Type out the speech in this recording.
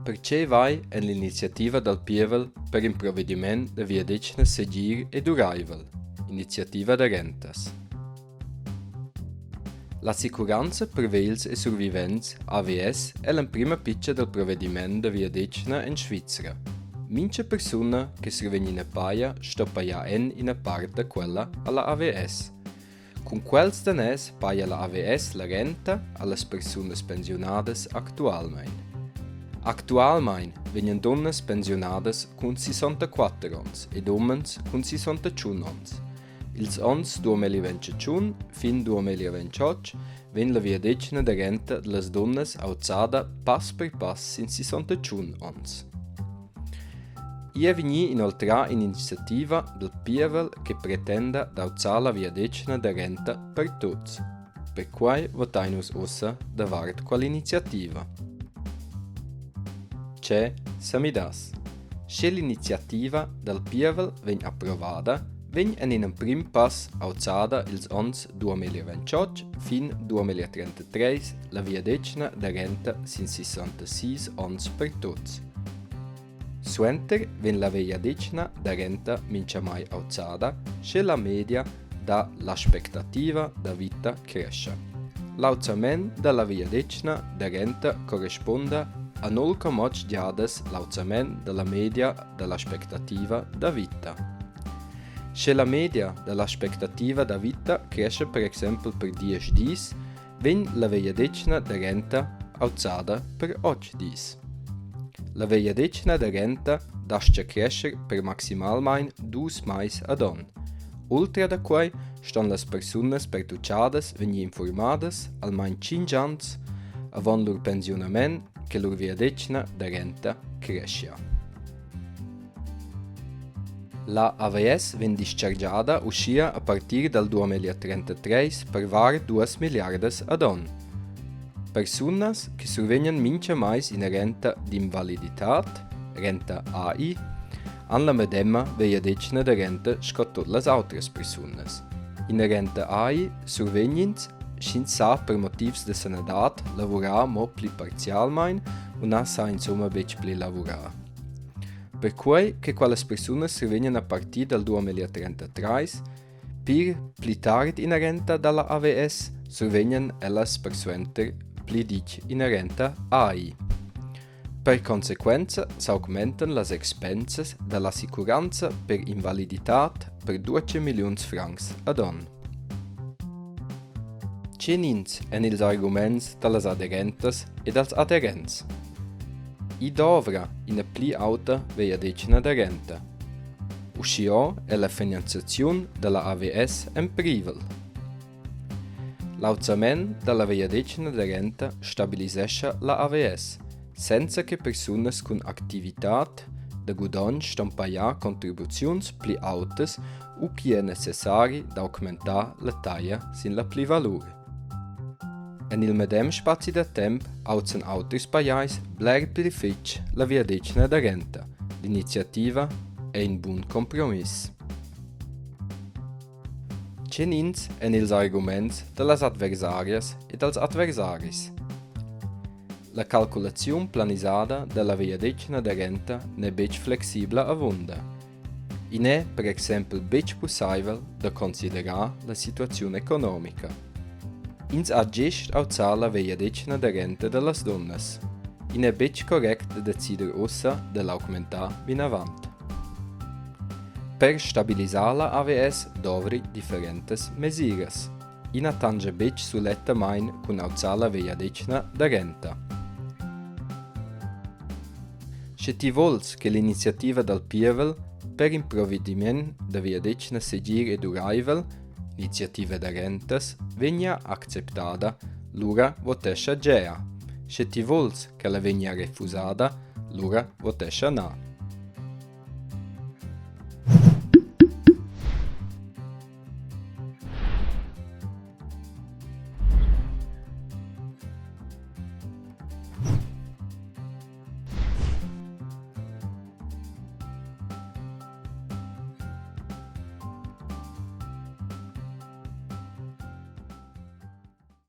Perché vai è l'iniziativa dal Pievel per un provvedimento da via decina segir e duraivel, iniziativa da rentas. La sicurezza per veils e survivents AVS è la prima piccia del provvedimento da via decina in Svizzera. Mince persona che survegna in paia sto paia in una parte quella alla AVS. Con quels danès paia la AVS la renta alle persone pensionate attualmente. Actualmein vengono donne pensionate con 64 anni e uomini con 61 anni. Ils ans 2021 fin 2028 ven la via decina de renta delle donne alzada pass per pass in 61 anni. Ie vegni inoltre un'iniziativa del Pievel che pretende alzare la via decina de renta per tutti. Per cui votainus ossa davart quell'iniziativa. C'è Samidas. Se l'iniziativa del Pievel viene approvata, viene in un prim pass alzata ils ans 2028 fin 2033 la via decina de renta sin 66 ans per tutti. Suenter viene la via decina de renta mince mai alzata, se la media da l'aspettativa da vita cresce. L'alzamento della via decina de renta corrisponde a 0,8 giades l'alzamento della media dell'aspettativa da vita. Se la media dell'aspettativa da vita cresce per esempio per 10 dis, viene la via decina de renta alzata per 8 dis. La via decina de renta dasce crescere per maximalmein 2 mais ad an. Oltre da quai stan las persunas pertucciadas vegni informadas almain 5 ans avant lur pensionament che lur via decina de renta crescia. La AVS viene dischargiata uscia a partire dal 2033 per var 2 miliardas ad an. Personas che survegnan mince mais in renta d'invaliditat, renta AI, han la medemma via decina de renta sco tot las autras personas. In renta AI survegnins scin sa per motivs de sanedat lavorar mo pli parzialmein und na sa insomma bec pli lavorar. Per cui che quelle persone survegnan a partire dal 2033, per pli tard in renta dalla AVS survegnan ellas persuenter pli dic in renta AI. Per conseguenza s'augmentan las expenses della sicuranza per invaliditat per 2 milions francs ad an. Cenins en ils arguments dallas aderentas e dals aderents. I dovra ina pli auta via decina de renta. Uscio è la finanziazione della AVS en privel. L'alzament della via decina de renta stabilisesce la AVS, senza che personas con attivitat de guadagn stan pagar contribuzions pli autas u chi è necessari da augmentar la taglia sin la pli valore. En il medem spazi de temp auzan autris pajais bler pli fitch la via decina de renta. L'iniziativa è un buon compromiss. Cenins en ils arguments de las adversarias e dels adversaris. La calcolazione planisada della via decina de renta ne bec flexibla avunda. In è per esempio bec possibile da considerar la situazione economica. Ins ha gest alzar la via decina de renta de las donnas. In è bec correct de decider ossa de l'augmentar vin avant. Per stabilisar la AVS dovri differentes mesiras. In attange bec suletta main cun alzar la via decina de renta. Se ti vols che l'iniziativa del Pievel per un provvedimento da via decina segir e duraivel, iniziativa de rentas, vegna acceptada, lura votescia gea. Se ti vols che la vegna refusada, lura votescia na.